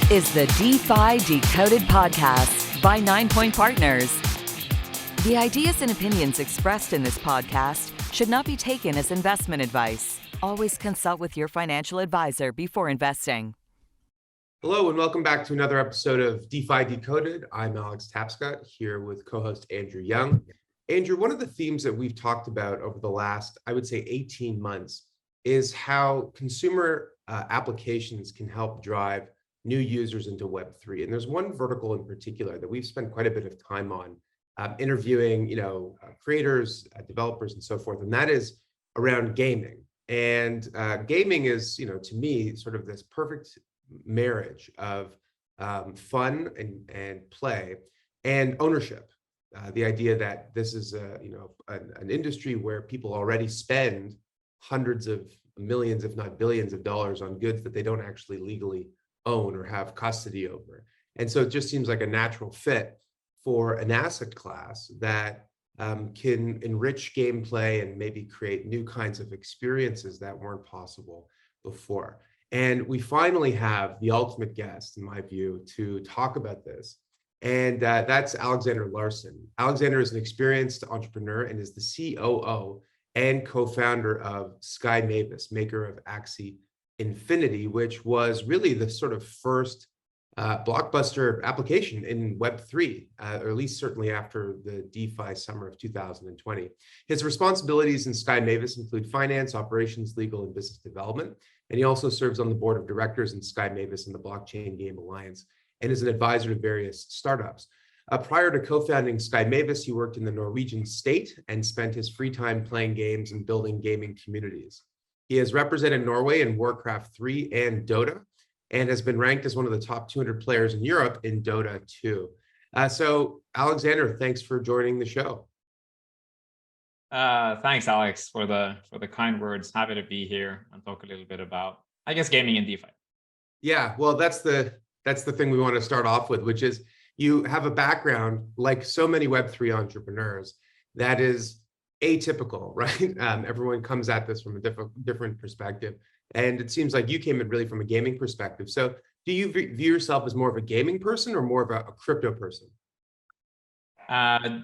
is the DeFi Decoded podcast by 9 Point Partners. The ideas and opinions expressed in this podcast should not be taken as investment advice. Always consult with your financial advisor before investing. Hello and welcome back to another episode of DeFi Decoded. I'm Alex Tapscott here with co-host Andrew Young. Andrew, one of the themes that we've talked about over the last, I would say 18 months is how consumer applications can help drive new users into Web3. And there's one vertical in particular that we've spent quite a bit of time on interviewing, creators, developers, and so forth. And that is around gaming. And gaming is, to me, sort of this perfect marriage of fun and play and ownership. The idea that this is an industry where people already spend hundreds of millions, if not billions of dollars on goods that they don't actually legally own or have custody over. And so it just seems like a natural fit for an asset class that can enrich gameplay and maybe create new kinds of experiences that weren't possible before. And we finally have the ultimate guest, in my view, to talk about this. And that's Aleksander Larsen. Aleksander is an experienced entrepreneur and is the COO and co-founder of Sky Mavis, maker of Axie Infinity, which was really the sort of first blockbuster application in Web3, or at least certainly after the DeFi summer of 2020. His responsibilities in Sky Mavis include finance, operations, legal, and business development. And he also serves on the board of directors in Sky Mavis and the Blockchain Game Alliance, and is an advisor to various startups. Prior to co-founding Sky Mavis, he worked in the Norwegian state and spent his free time playing games and building gaming communities. He has represented Norway in Warcraft 3 and Dota, and has been ranked as one of the top 200 players in Europe in Dota 2. So Aleksander, thanks for joining the show. Thanks, Alex, for the kind words. Happy to be here and talk a little bit about, I guess, gaming and DeFi. Yeah, well, that's the thing we want to start off with, which is you have a background, like so many Web3 entrepreneurs, that is atypical, right? Everyone comes at this from a different perspective. And it seems like you came in really from a gaming perspective. So do you view yourself as more of a gaming person or more of a crypto person?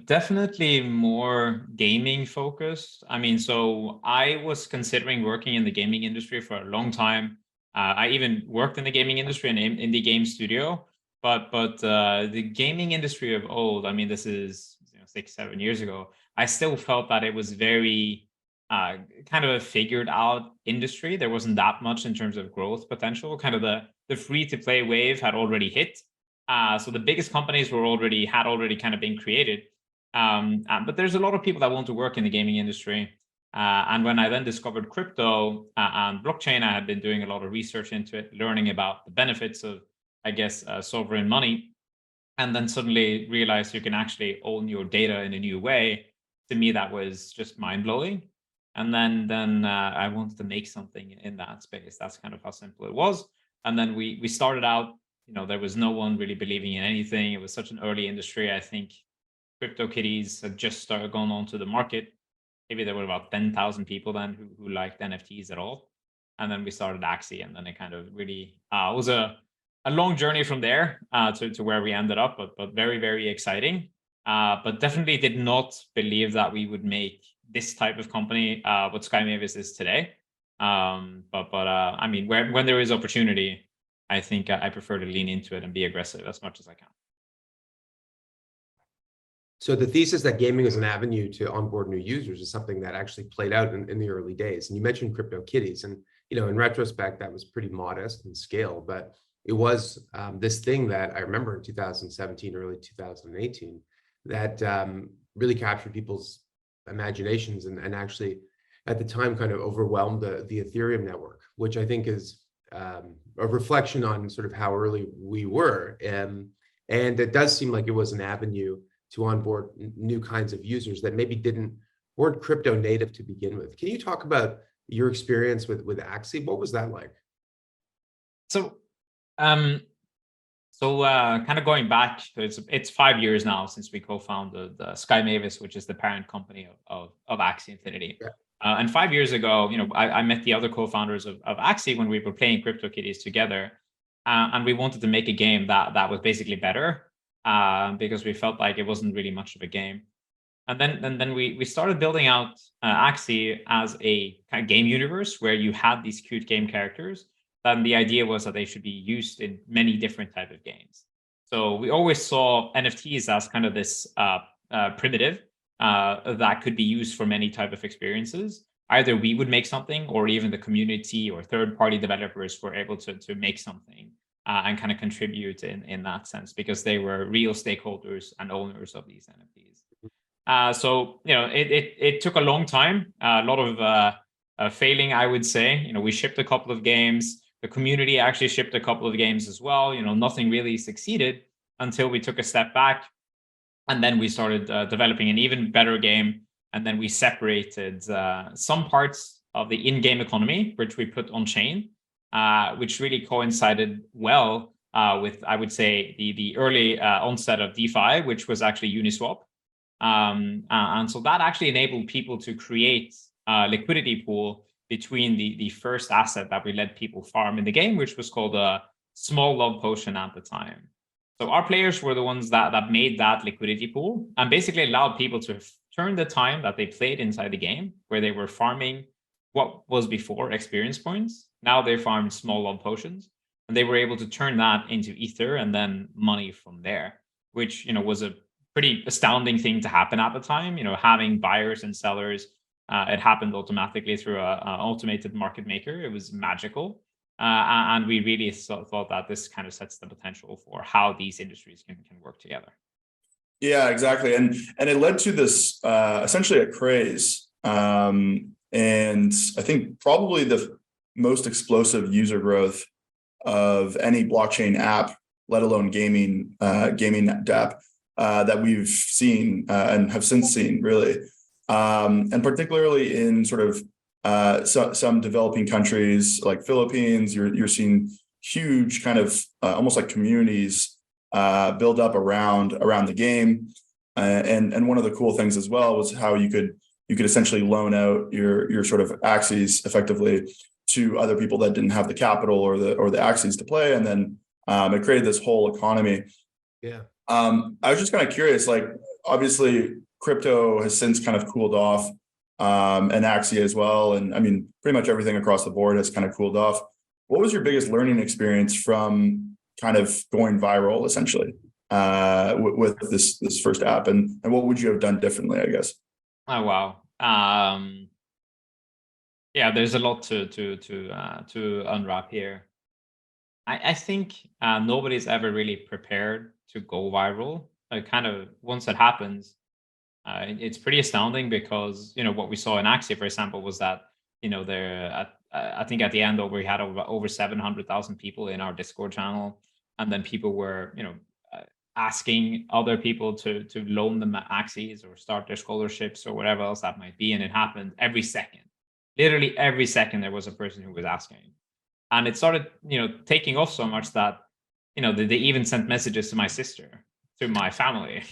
Definitely more gaming focused. I mean, so I was considering working in the gaming industry for a long time. I even worked in the gaming industry and in the game studio, but the gaming industry of old, I mean, this is 6-7 years ago, I still felt that it was very kind of a figured out industry. There wasn't that much in terms of growth potential. Kind of the free to play wave had already hit. So the biggest companies had already kind of been created. But there's a lot of people that want to work in the gaming industry. And when I then discovered crypto and blockchain, I had been doing a lot of research into it, learning about the benefits of, I guess, sovereign money. And then suddenly realized you can actually own your data in a new way. To me, that was just mind blowing. And then I wanted to make something in that space. That's kind of how simple it was. And then we started out, there was no one really believing in anything. It was such an early industry. I think CryptoKitties had just gone onto the market. Maybe there were about 10,000 people then who liked NFTs at all. And then we started Axie, and then it kind of really was a long journey from there to where we ended up, but very, very exciting. But definitely did not believe that we would make this type of company what Sky Mavis is today. I mean, when there is opportunity, I think I prefer to lean into it and be aggressive as much as I can. So the thesis that gaming is an avenue to onboard new users is something that actually played out in the early days. And you mentioned CryptoKitties, and in retrospect, that was pretty modest in scale, but it was this thing that I remember in 2017, early 2018, that really captured people's imaginations and actually at the time kind of overwhelmed the Ethereum network, which I think is a reflection on sort of how early we were. And it does seem like it was an avenue to onboard new kinds of users that maybe weren't crypto native to begin with. Can you talk about your experience with Axie? What was that like? So kind of going back, it's 5 years now since we co-founded Sky Mavis, which is the parent company of Axie Infinity. Yeah. And 5 years ago, I met the other co-founders of Axie when we were playing CryptoKitties together. and we wanted to make a game that was basically better, because we felt like it wasn't really much of a game. And then we started building out Axie as a kind of game universe where you had these cute game characters. Then the idea was that they should be used in many different type of games. So we always saw NFTs as kind of this primitive that could be used for many type of experiences. Either we would make something, or even the community or third-party developers were able to make something and kind of contribute in that sense, because they were real stakeholders and owners of these NFTs. So it took a long time, a lot of failing, I would say. We shipped a couple of games. The community actually shipped a couple of games as well. Nothing really succeeded until we took a step back, and then we started developing an even better game. And then we separated some parts of the in-game economy, which we put on chain, which really coincided well with, I would say, the early onset of DeFi, which was actually Uniswap. And so that actually enabled people to create a liquidity pool between the first asset that we let people farm in the game, which was called a small love potion at the time. So our players were the ones that made that liquidity pool and basically allowed people to turn the time that they played inside the game, where they were farming what was before experience points. Now they farmed small love potions, and they were able to turn that into ether and then money from there, which was a pretty astounding thing to happen at the time. Having buyers and sellers, it happened automatically through an automated market maker. It was magical. And we really thought that this kind of sets the potential for how these industries can work together. Yeah, exactly. And it led to this essentially a craze. And I think probably the most explosive user growth of any blockchain app, let alone gaming app, that we've seen and have since seen, really. And particularly in sort of some developing countries like Philippines, you're seeing huge kind of almost like communities build up around the game. And one of the cool things as well was how you could essentially loan out your sort of Axies effectively to other people that didn't have the capital or the Axies to play. And then it created this whole economy. Yeah. I was just kind of curious, like, obviously crypto has since kind of cooled off, and Axie as well. And I mean, pretty much everything across the board has kind of cooled off. What was your biggest learning experience from kind of going viral, essentially, with this first app, and what would you have done differently, I guess? Oh wow. Yeah, there's a lot to unwrap here. I think nobody's ever really prepared to go viral. Kind of once it happens, it's pretty astounding, because what we saw in Axie, for example, was that I think at the end we had over 700,000 people in our Discord channel, and then people were asking other people to loan them Axies or start their scholarships or whatever else that might be, and it happened every second. Literally every second there was a person who was asking, and it started taking off so much that they even sent messages to my sister, to my family,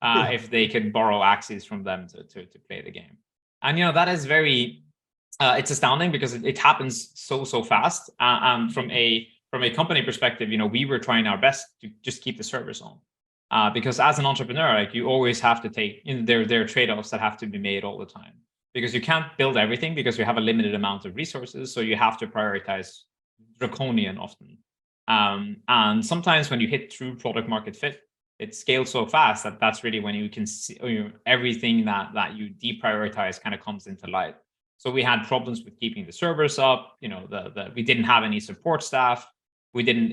if they could borrow Axies from them to play the game. And that is very it's astounding, because it happens so fast. And from a company perspective, we were trying our best to just keep the servers on, because as an entrepreneur, like, you always have to take there are trade-offs that have to be made all the time, because you can't build everything, because you have a limited amount of resources. So you have to prioritize draconian often. And sometimes when you hit true product market fit, it scales so fast that's really when you can see everything that you deprioritize kind of comes into light. So we had problems with keeping the servers up. We didn't have any support staff. We didn't,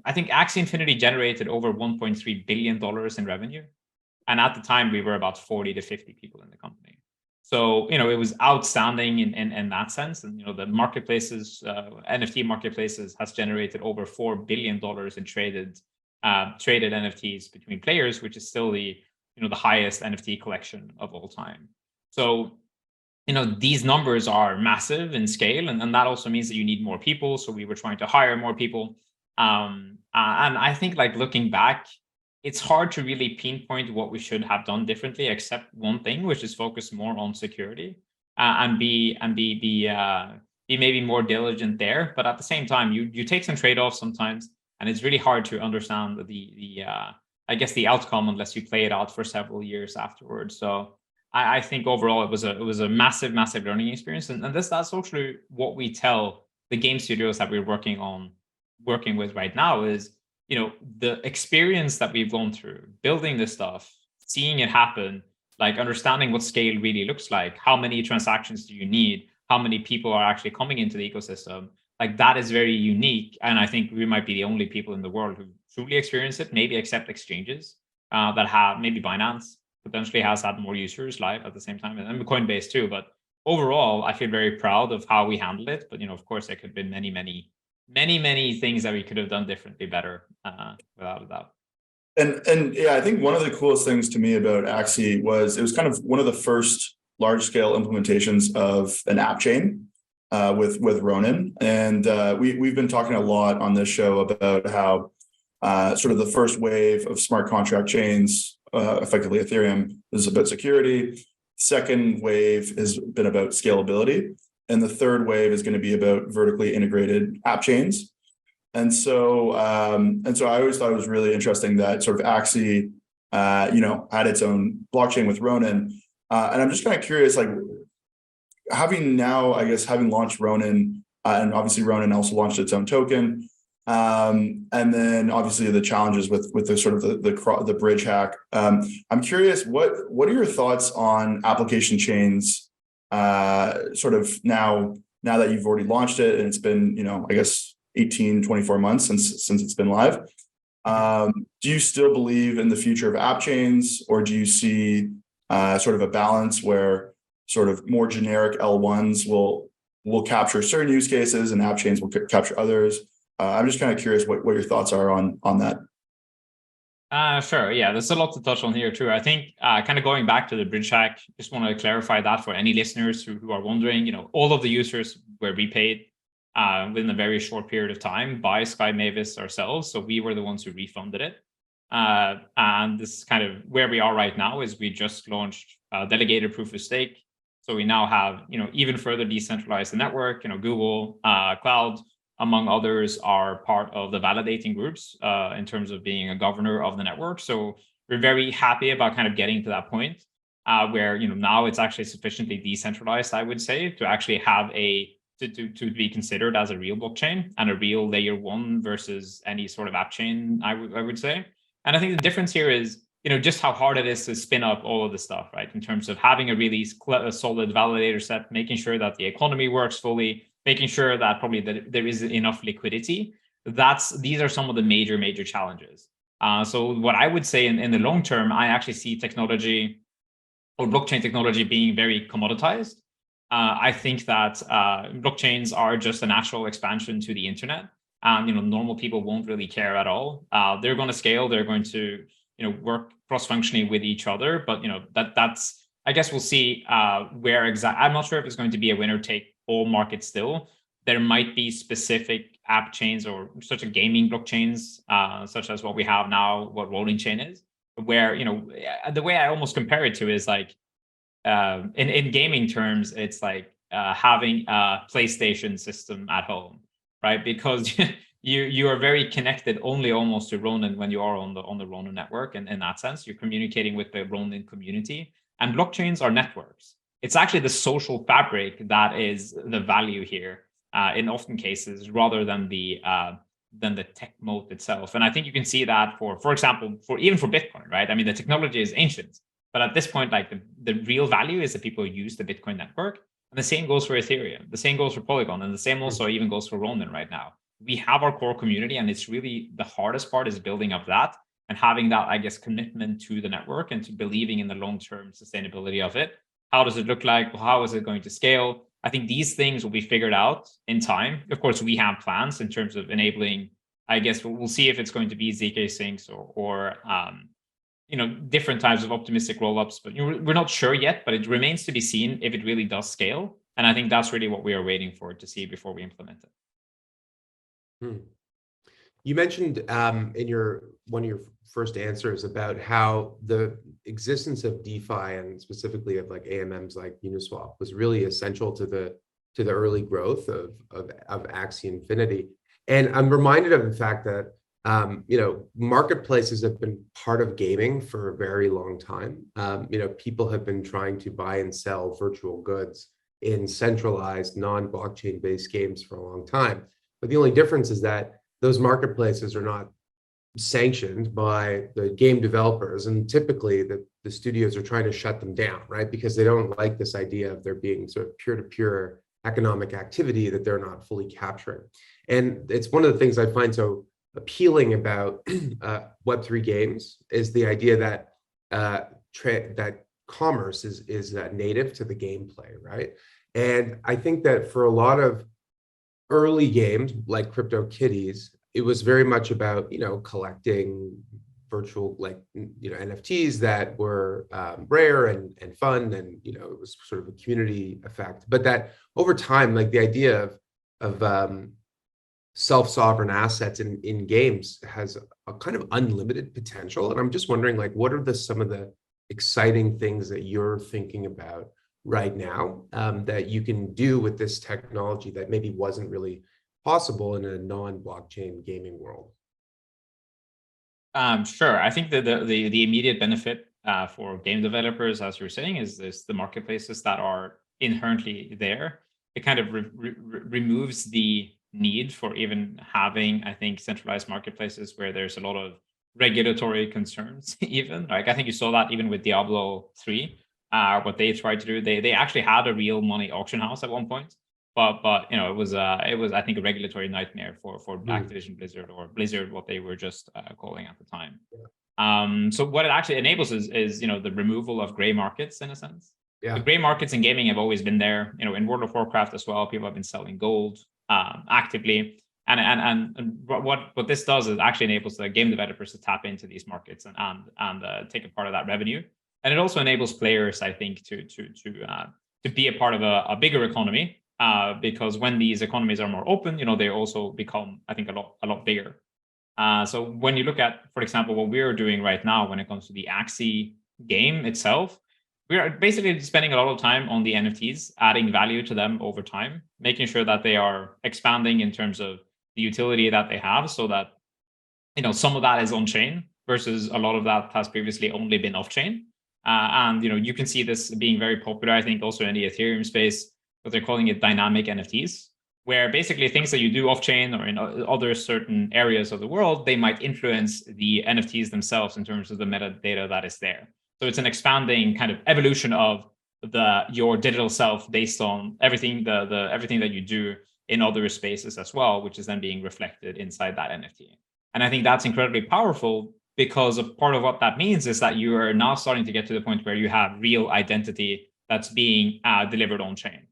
I think Axie Infinity generated over $1.3 billion in revenue. And at the time we were about 40 to 50 people in the company. So, it was outstanding in that sense. And, the marketplaces, NFT marketplaces has generated over $4 billion in traded NFTs between players, which is still the highest NFT collection of all time. So, these numbers are massive in scale, and that also means that you need more people. So we were trying to hire more people. And I think, like, looking back, it's hard to really pinpoint what we should have done differently, except one thing, which is focus more on security and be be maybe more diligent there. But at the same time, you take some trade-offs sometimes, and it's really hard to understand the I guess the outcome unless you play it out for several years afterwards. So I think overall it was a massive learning experience, and that's actually what we tell the game studios that we're working with right now is, the experience that we've gone through building this stuff, seeing it happen, like understanding what scale really looks like, how many transactions do you need, how many people are actually coming into the ecosystem, like that is very unique. And I think we might be the only people in the world who truly experience it, maybe except exchanges that have, maybe Binance potentially has had more users live at the same time, and Coinbase too. But overall, I feel very proud of how we handled it. But of course, there could have been many things that we could have done differently better, without a doubt. And yeah, I think one of the coolest things to me about Axie was it was kind of one of the first large scale implementations of an app chain with Ronin. And we've been talking a lot on this show about how sort of the first wave of smart contract chains, effectively Ethereum, is about security. Second wave has been about scalability. And the third wave is going to be about vertically integrated app chains. And so I always thought it was really interesting that sort of Axie, had its own blockchain with Ronin. And I'm just kind of curious, like having launched Ronin, and obviously Ronin also launched its own token. And then obviously the challenges with the sort of the bridge hack. I'm curious, what are your thoughts on application chains, sort of now that you've already launched it and it's been, I guess 18, 24 months since it's been live. Do you still believe in the future of app chains, or do you see sort of a balance where sort of more generic L1s will capture certain use cases and app chains will capture others? I'm just kind of curious what your thoughts are on that. Sure. Yeah, there's a lot to touch on here too. I think kind of going back to the bridge hack, just want to clarify that for any listeners who are wondering, all of the users were repaid within a very short period of time by Sky Mavis ourselves. So we were the ones who refunded it. And this is kind of where we are right now is we just launched delegated proof of stake. So we now have, even further decentralized the network, Google Cloud, among others, are part of the validating groups in terms of being a governor of the network. So we're very happy about kind of getting to that point where, now it's actually sufficiently decentralized, I would say, to actually have to be considered as a real blockchain and a real layer one versus any sort of app chain, I would say. And I think the difference here is, just how hard it is to spin up all of this stuff, right? In terms of having a really solid validator set, making sure that the economy works fully, making sure that probably that there is enough liquidity. These are some of the major challenges. So what I would say in the long term, I actually see technology or blockchain technology being very commoditized. I think that blockchains are just a natural expansion to the internet. Normal people won't really care at all. They're going to scale. They're going to, work cross-functionally with each other. But that's I guess we'll see where exactly. I'm not sure if it's going to be a winner take all market still. There might be specific app chains or such a gaming blockchains, such as what we have now, what Rolling Chain is, where the way I almost compare it to is like in gaming terms, it's like having a PlayStation system at home, right? Because you are very connected only almost to Ronin when you are on the Ronin network, and in that sense, you're communicating with the Ronin community. And blockchains are networks. It's actually the social fabric that is the value here in often cases, rather than the tech moat itself. And I think you can see that for example, even for Bitcoin, right? I mean, the technology is ancient, but at this point, like the real value is that people use the Bitcoin network. And the same goes for Ethereum. The same goes for Polygon, and the same also even goes for Ronin right now. We have our core community, and it's really the hardest part is building up that and having that, I guess, commitment to the network and to believing in the long-term sustainability of it. How does it look like? How is it going to scale? I think these things will be figured out in time. Of course, we have plans in terms of enabling, I guess we'll see if it's going to be ZK syncs or different types of optimistic rollups, but we're not sure yet, but it remains to be seen if it really does scale. And I think that's really what we are waiting for to see before we implement it. You mentioned in one of your first answers about how the existence of DeFi and specifically of like AMMs like Uniswap was really essential to the to the early growth of Axie Infinity. And I'm reminded of the fact that marketplaces have been part of gaming for a very long time. People have been trying to buy and sell virtual goods in centralized, non-blockchain based games for a long time. But the only difference is that those marketplaces are not sanctioned by the game developers. And typically the studios are trying to shut them down, right? Because they don't like this idea of there being sort of peer-to-peer economic activity that they're not fully capturing. And it's one of the things I find so appealing about Web3 games is the idea that that commerce is native to the gameplay, right? And I think that for a lot of early games like CryptoKitties, it was very much about collecting virtual NFTs that were rare and fun, and it was sort of a community effect. But that over time, like the idea of self-sovereign assets in games has a kind of unlimited potential. And I'm just wondering, like, what are some of the exciting things that you're thinking about right now that you can do with this technology that maybe wasn't really possible in a non-blockchain gaming world? Sure. I think that the immediate benefit for game developers, as you're saying, is the marketplaces that are inherently there. It kind of removes the need for even having, I think, centralized marketplaces where there's a lot of regulatory concerns. Even like I think you saw that even with Diablo 3, what they tried to do. They actually had a real money auction house at one point. But it was I think a regulatory nightmare for Activision Blizzard, or Blizzard, what they were just calling at the time. Yeah. So what it actually enables is the removal of gray markets in a sense. Yeah. The gray markets in gaming have always been there. In World of Warcraft as well, people have been selling gold actively. And what this does is actually enables the game developers to tap into these markets and take a part of that revenue. And it also enables players, I think, to be a part of a bigger economy. Because when these economies are more open, they also become, I think, a lot bigger. So when you look at, for example, what we're doing right now when it comes to the Axie game itself, we are basically spending a lot of time on the NFTs, adding value to them over time, making sure that they are expanding in terms of the utility that they have, so that some of that is on chain versus a lot of that has previously only been off chain. And you can see this being very popular, I think, also in the Ethereum space. What they're calling it dynamic NFTs, where basically things that you do off-chain or in other certain areas of the world, they might influence the NFTs themselves in terms of the metadata that is there. So it's an expanding kind of evolution of your digital self based on everything everything that you do in other spaces as well, which is then being reflected inside that NFT. And I think that's incredibly powerful, because a part of what that means is that you are now starting to get to the point where you have real identity that's being delivered on chain.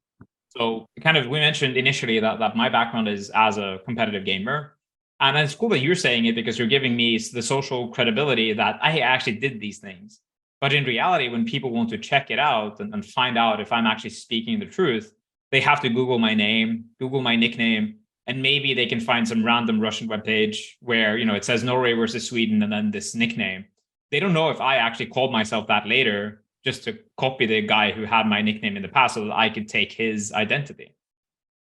So we mentioned initially that my background is as a competitive gamer. And it's cool that you're saying it, because you're giving me the social credibility that I actually did these things. But in reality, when people want to check it out and find out if I'm actually speaking the truth, they have to Google my name, Google my nickname, and maybe they can find some random Russian webpage where, it says Norway versus Sweden and then this nickname. They don't know if I actually called myself that later, just to copy the guy who had my nickname in the past so that I could take his identity.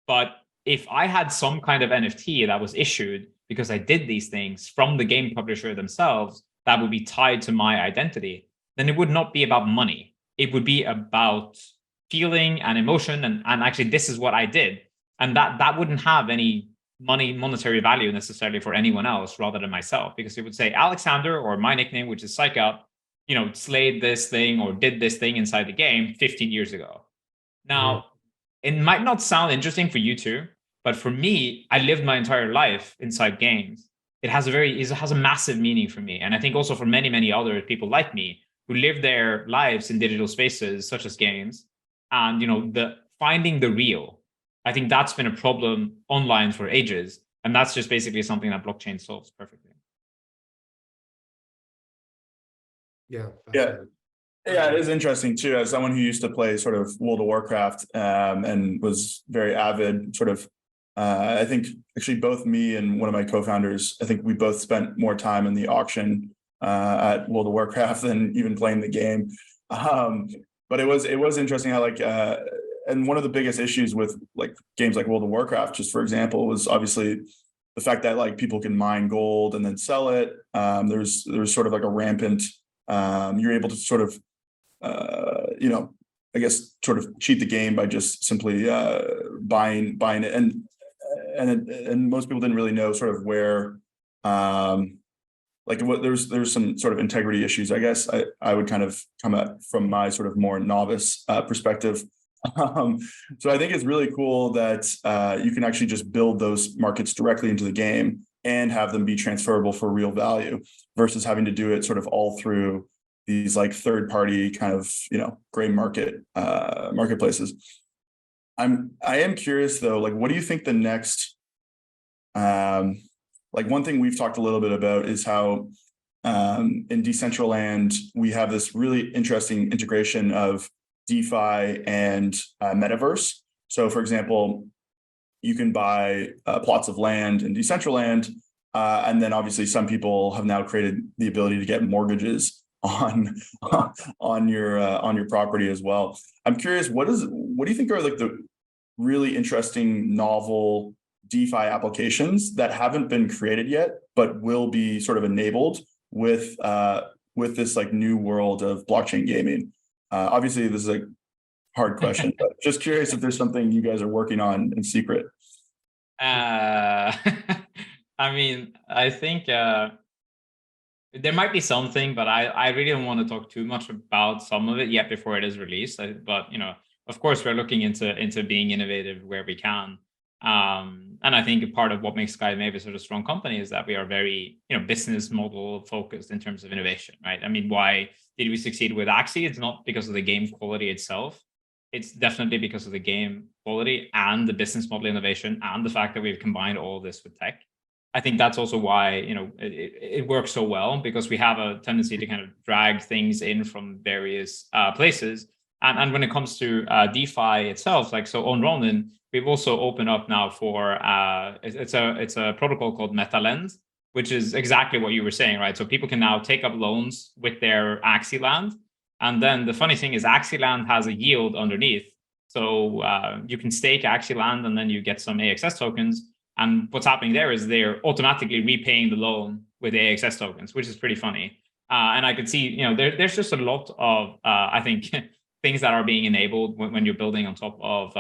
But if I had some kind of NFT that was issued because I did these things from the game publisher themselves, that would be tied to my identity, then it would not be about money. It would be about feeling and emotion, and actually this is what I did. And that wouldn't have any monetary value necessarily for anyone else rather than myself, because it would say Alexander, or my nickname, which is Psychout, slayed this thing or did this thing inside the game 15 years ago. Now, It might not sound interesting for you two, but for me, I lived my entire life inside games. It has a massive meaning for me. And I think also for many, many other people like me who live their lives in digital spaces, such as games, and, the finding the real. I think that's been a problem online for ages. And that's just basically something that blockchain solves perfectly. Yeah, it is interesting too. As someone who used to play sort of World of Warcraft and was very avid, sort of, I think actually both me and one of my co-founders, I think we both spent more time in the auction at World of Warcraft than even playing the game. But it was interesting how and one of the biggest issues with like games like World of Warcraft, just for example, was obviously the fact that like people can mine gold and then sell it. There's sort of like a rampant, you're able to sort of, I guess sort of cheat the game by just simply buying it, and most people didn't really know sort of where, like what there's some sort of integrity issues. I guess I would kind of come at from my sort of more novice perspective. So I think it's really cool that you can actually just build those markets directly into the game and have them be transferable for real value versus having to do it sort of all through these like third party kind of, gray market marketplaces. I am curious though, like, what do you think the next, like one thing we've talked a little bit about is how in Decentraland, we have this really interesting integration of DeFi and metaverse. So for example, you can buy plots of land in Decentraland, and then obviously some people have now created the ability to get mortgages on your property as well. I'm curious, what do you think are like the really interesting novel DeFi applications that haven't been created yet, but will be sort of enabled with this like new world of blockchain gaming? Obviously, this is a hard question, but just curious if there's something you guys are working on in secret. I mean, I think there might be something, but I really don't want to talk too much about some of it yet before it is released. But of course, we're looking into being innovative where we can. And I think part of what makes Sky Mavis such a strong company is that we are very, business model focused in terms of innovation, right? I mean, why did we succeed with Axie? It's not because of the game quality itself. It's definitely because of the game quality and the business model innovation and the fact that we've combined all this with tech. I think that's also why, it works so well, because we have a tendency to kind of drag things in from various places. And when it comes to DeFi itself, like so on Ronin, we've also opened up now for it's a protocol called MetaLend, which is exactly what you were saying, right? So people can now take up loans with their Axie land. And then the funny thing is Axie land has a yield underneath. So you can stake Axie land and then you get some AXS tokens. And what's happening there is they're automatically repaying the loan with AXS tokens, which is pretty funny. And I could see, there's just a lot of, I think, things that are being enabled when you're building on top of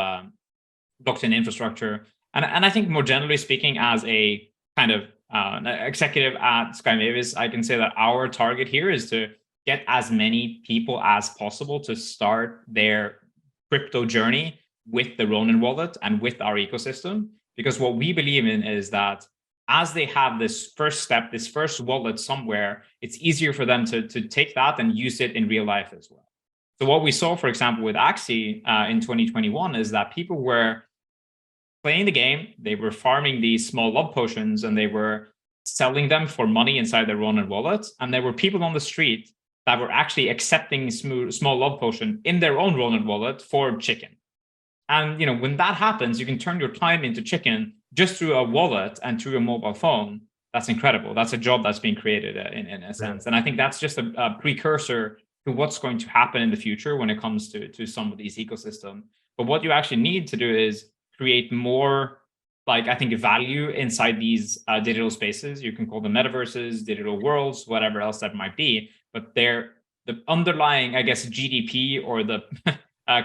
blockchain infrastructure. And I think more generally speaking, as a kind of executive at Sky Mavis, I can say that our target here is to get as many people as possible to start their crypto journey with the Ronin wallet and with our ecosystem. Because what we believe in is that as they have this first step, this first wallet somewhere, it's easier for them to take that and use it in real life as well. So what we saw, for example, with Axie in 2021 is that people were playing the game, they were farming these small love potions, and they were selling them for money inside their Ronin wallet. And there were people on the street that were actually accepting small love potion in their own Ronin wallet for chicken. And when that happens, you can turn your time into chicken just through a wallet and through a mobile phone. That's incredible. That's a job that's being created in a sense. And I think that's just a precursor to what's going to happen in the future when it comes to some of these ecosystems. But what you actually need to do is create more, like, I think, value inside these digital spaces. You can call them metaverses, digital worlds, whatever else that might be. But they're the underlying, I guess, GDP or the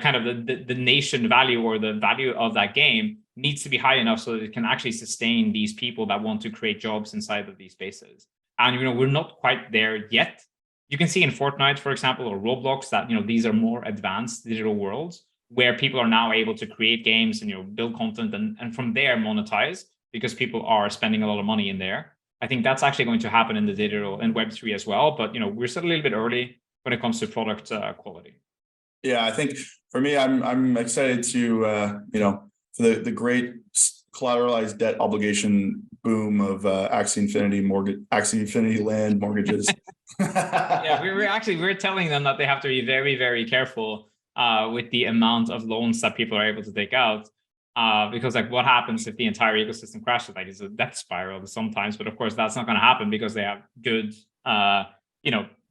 kind of the nation value or the value of that game needs to be high enough so that it can actually sustain these people that want to create jobs inside of these spaces. And we're not quite there yet. You can see in Fortnite, for example, or Roblox that these are more advanced digital worlds where people are now able to create games and build content and from there monetize because people are spending a lot of money in there. I think that's actually going to happen in the digital and Web3 as well. But we're still a little bit early when it comes to product quality. Yeah, I think for me, I'm excited to for the great collateralized debt obligation boom of Axie Infinity land mortgages. Yeah, we're telling them that they have to be very, very careful with the amount of loans that people are able to take out, because like what happens if the entire ecosystem crashes? Like it's a death spiral sometimes, but of course that's not going to happen because they have good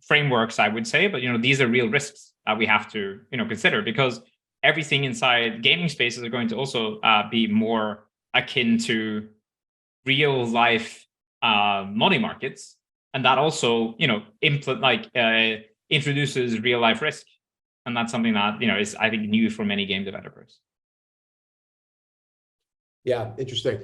frameworks, I would say. But these are real risks that we have to consider, because everything inside gaming spaces are going to also be more akin to real life money markets, and that also introduces real life risk, and that's something that is, I think, new for many game developers. Yeah, interesting.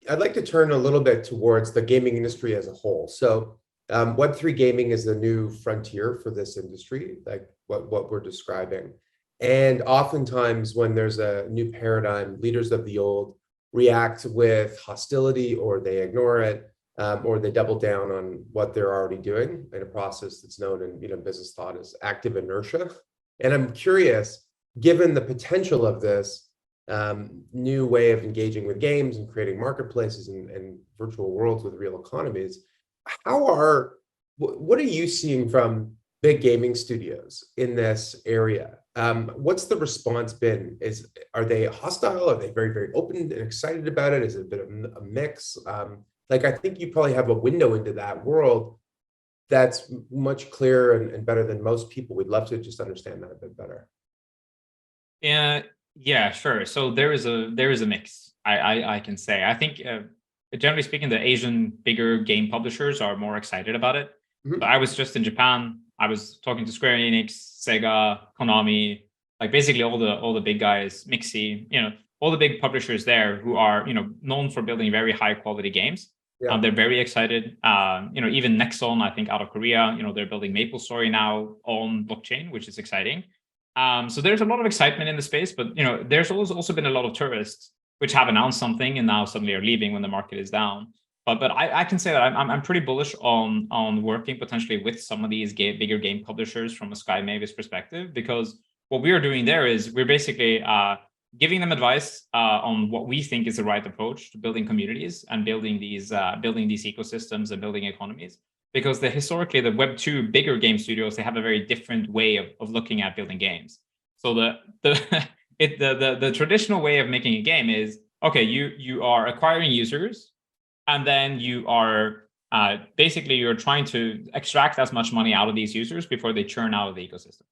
I'd like to turn a little bit towards the gaming industry as a whole. So Web3 gaming is the new frontier for this industry, like what we're describing. And oftentimes when there's a new paradigm, leaders of the old react with hostility, or they ignore it, or they double down on what they're already doing in a process that's known in business thought as active inertia. And I'm curious, given the potential of this new way of engaging with games and creating marketplaces and virtual worlds with real economies, what are you seeing from big gaming studios in this area? What's the response been? Are they hostile? Are they very, very open and excited about it? Is it a bit of a mix? I think you probably have a window into that world that's much clearer and better than most people. We'd love to just understand that a bit better. Yeah, sure. So there is a mix. I can say. I think generally speaking, the Asian bigger game publishers are more excited about it. Mm-hmm. So I was just in Japan. I was talking to Square Enix, Sega, Konami, like basically all the big guys, Mixi, all the big publishers there who are known for building very high quality games. Yeah. They're very excited. Even Nexon, I think out of Korea, they're building MapleStory now on blockchain, which is exciting. So there's a lot of excitement in the space, but there's also been a lot of tourists which have announced something and now suddenly are leaving when the market is down. But I can say that I'm pretty bullish on working potentially with some of these bigger game publishers from a Sky Mavis perspective, because what we are doing there is we're basically giving them advice on what we think is the right approach to building communities and building these ecosystems and building economies. Because historically, the Web2 bigger game studios, they have a very different way of looking at building games. So the traditional way of making a game is, okay, you are acquiring users, and then you are basically you're trying to extract as much money out of these users before they churn out of the ecosystem.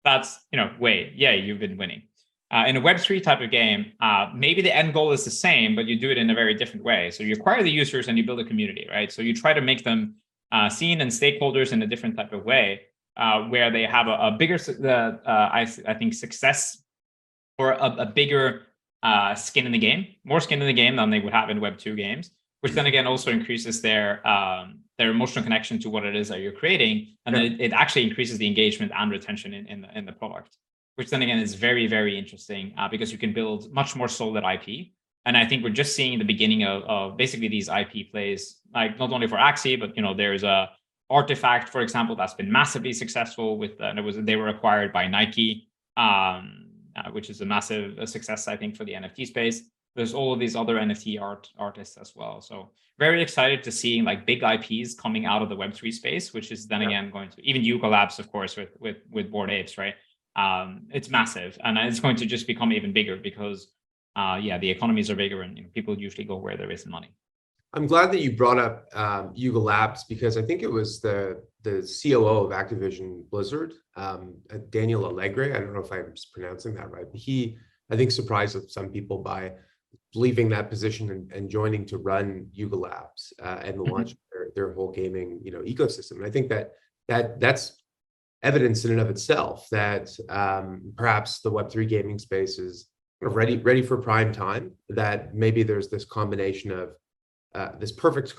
That's you've been winning. In a Web3 type of game, maybe the end goal is the same, but you do it in a very different way. So you acquire the users and you build a community, right? So you try to make them seen and stakeholders in a different type of way, where they have a bigger, I think, success, or a bigger skin in the game, more skin in the game than they would have in Web2 games, which then again also increases their emotional connection to what it is that you're creating, and then it actually increases the engagement and retention in the product, which then again is very, very interesting because you can build much more solid IP. And I think we're just seeing the beginning of basically these IP plays, like not only for Axie, but there's a Artifact, for example, that's been massively successful with they were acquired by Nike, which is a massive success, I think, for the NFT space. There's all of these other NFT artists as well. So very excited to seeing like big IPs coming out of the Web3 space, which is then again going to even Yuga Labs, of course, with Bored Apes, right? It's massive, and it's going to just become even bigger because the economies are bigger, and people usually go where there is money. I'm glad that you brought up Yuga Labs, because I think it was the COO of Activision Blizzard, Daniel Allegre. I don't know if I'm pronouncing that right, but he, I think, surprised some people by leaving that position and joining to run Yuga Labs and launch their whole gaming ecosystem. And I think that's evidence in and of itself that perhaps the Web3 gaming space is ready for prime time, that maybe there's this combination of this perfect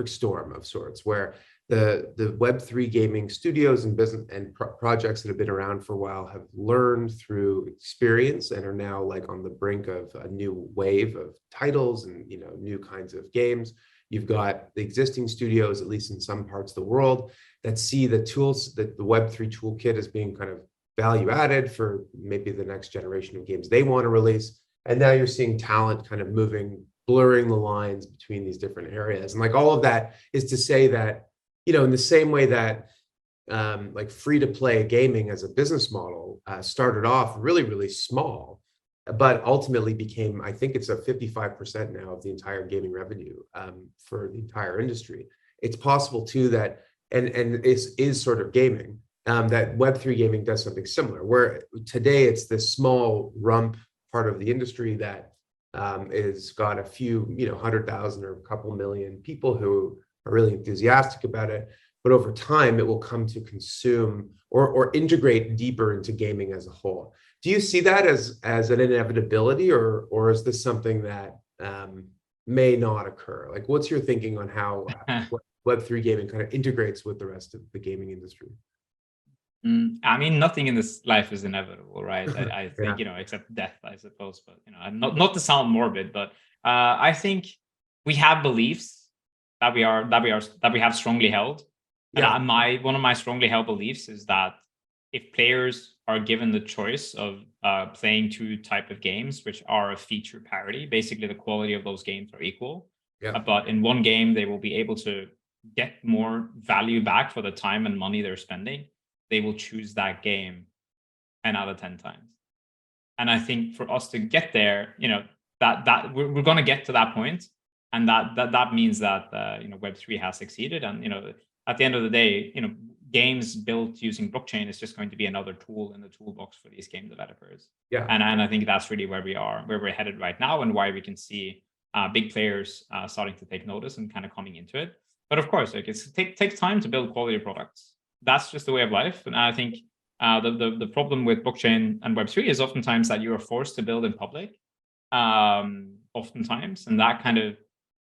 storm of sorts, where the Web3 gaming studios and business and projects that have been around for a while have learned through experience and are now like on the brink of a new wave of titles and new kinds of games. You've got the existing studios, at least in some parts of the world, that see the tools, that the Web3 toolkit as being kind of value added for maybe the next generation of games they want to release. And now you're seeing talent kind of blurring the lines between these different areas. And like all of that is to say that, in the same way that like free to play gaming as a business model started off really, really small, but ultimately became, I think it's a 55% now of the entire gaming revenue for the entire industry. It's possible too that, and is sort of gaming, that Web3 gaming does something similar, where today it's this small rump part of the industry that is got a few, 100,000 or a couple million people who are really enthusiastic about it. But over time, it will come to consume or integrate deeper into gaming as a whole. Do you see that as an inevitability, or is this something that may not occur? Like, what's your thinking on how Web3 gaming kind of integrates with the rest of the gaming industry? I mean, nothing in this life is inevitable, right? I think, Yeah. except death, I suppose. But, not to sound morbid, but I think we have beliefs that we have strongly held. Yeah. And one of my strongly held beliefs is that if players are given the choice of playing two type of games, which are a feature parity, basically the quality of those games are equal. Yeah. But in one game, they will be able to get more value back for the time and money they're spending. They will choose that game 10 out of 10 times. And I think for us to get there, that we're going to get to that point, and that means that Web3 has succeeded. And at the end of the day, games built using blockchain is just going to be another tool in the toolbox for these game developers. Yeah. And I think that's really where we're headed right now, and why we can see big players starting to take notice and kind of coming into it. But of course, it takes time to build quality products. That's just the way of life. And I think the problem with blockchain and Web3 is oftentimes that you are forced to build in public, oftentimes, and that kind of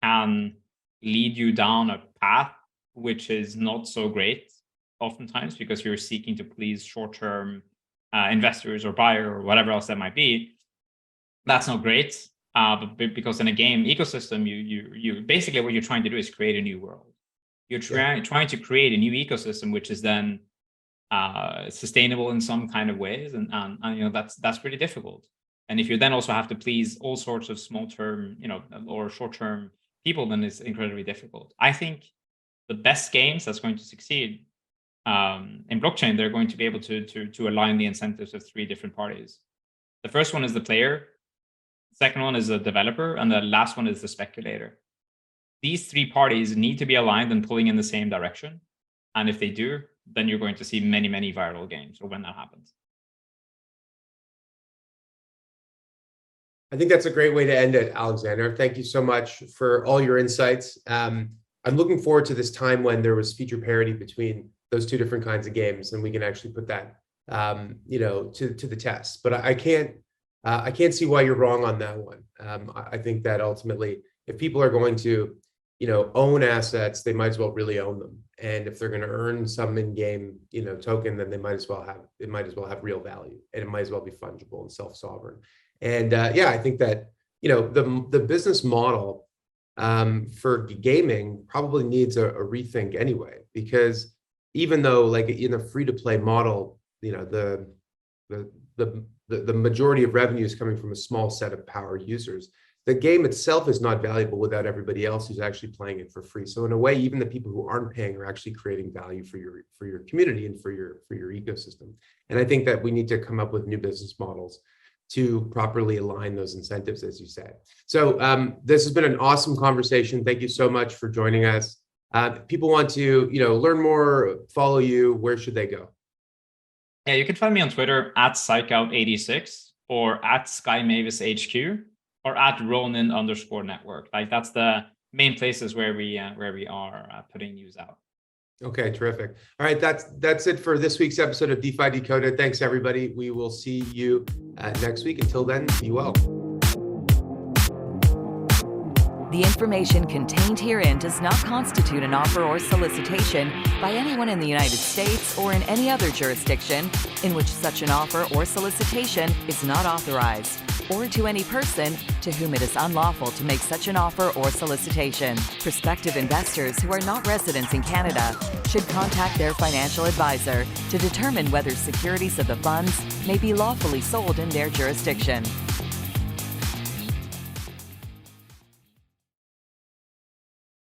can lead you down a path which is not so great oftentimes, because you're seeking to please short-term investors or buyer or whatever else that might be. That's not great, but because in a game ecosystem, you basically what you're trying to do is create a new world. You're trying to create a new ecosystem, which is then sustainable in some kind of ways, and that's pretty difficult. And if you then also have to please all sorts of small-term, or short-term people, then it's incredibly difficult. I think the best games that's going to succeed in blockchain, they're going to be able to align the incentives of three different parties. The first one is the player, the second one is the developer, and the last one is the speculator. These three parties need to be aligned and pulling in the same direction. And if they do, then you're going to see many, many viral games, or when that happens. I think that's a great way to end it, Aleksander. Thank you so much for all your insights. I'm looking forward to this time when there was feature parity between those two different kinds of games, and we can actually put that, to the test. But I can't see why you're wrong on that one. I think that ultimately, if people are going to, own assets, they might as well really own them. And if they're going to earn some in-game, token, then it might as well have real value, and it might as well be fungible and self-sovereign. And I think that, the business model for gaming probably needs a rethink anyway, because even though, like, in a free-to-play model, the majority of revenue is coming from a small set of power users, the game itself is not valuable without everybody else who's actually playing it for free. So in a way, even the people who aren't paying are actually creating value for your community and for your ecosystem. And I think that we need to come up with new business models to properly align those incentives, as you said. So this has been an awesome conversation. Thank you so much for joining us. If people want to, learn more, follow you, where should they go? Yeah, you can find me on Twitter at Psychout86 or at Sky Mavis HQ or at Ronin_network. Like, that's the main places where we are putting news out. Okay, terrific. All right, that's it for this week's episode of DeFi Decoded. Thanks, everybody. We will see you next week. Until then, be well. The information contained herein does not constitute an offer or solicitation by anyone in the United States or in any other jurisdiction in which such an offer or solicitation is not authorized, or to any person to whom it is unlawful to make such an offer or solicitation. Prospective investors who are not residents in Canada should contact their financial advisor to determine whether securities of the funds may be lawfully sold in their jurisdiction.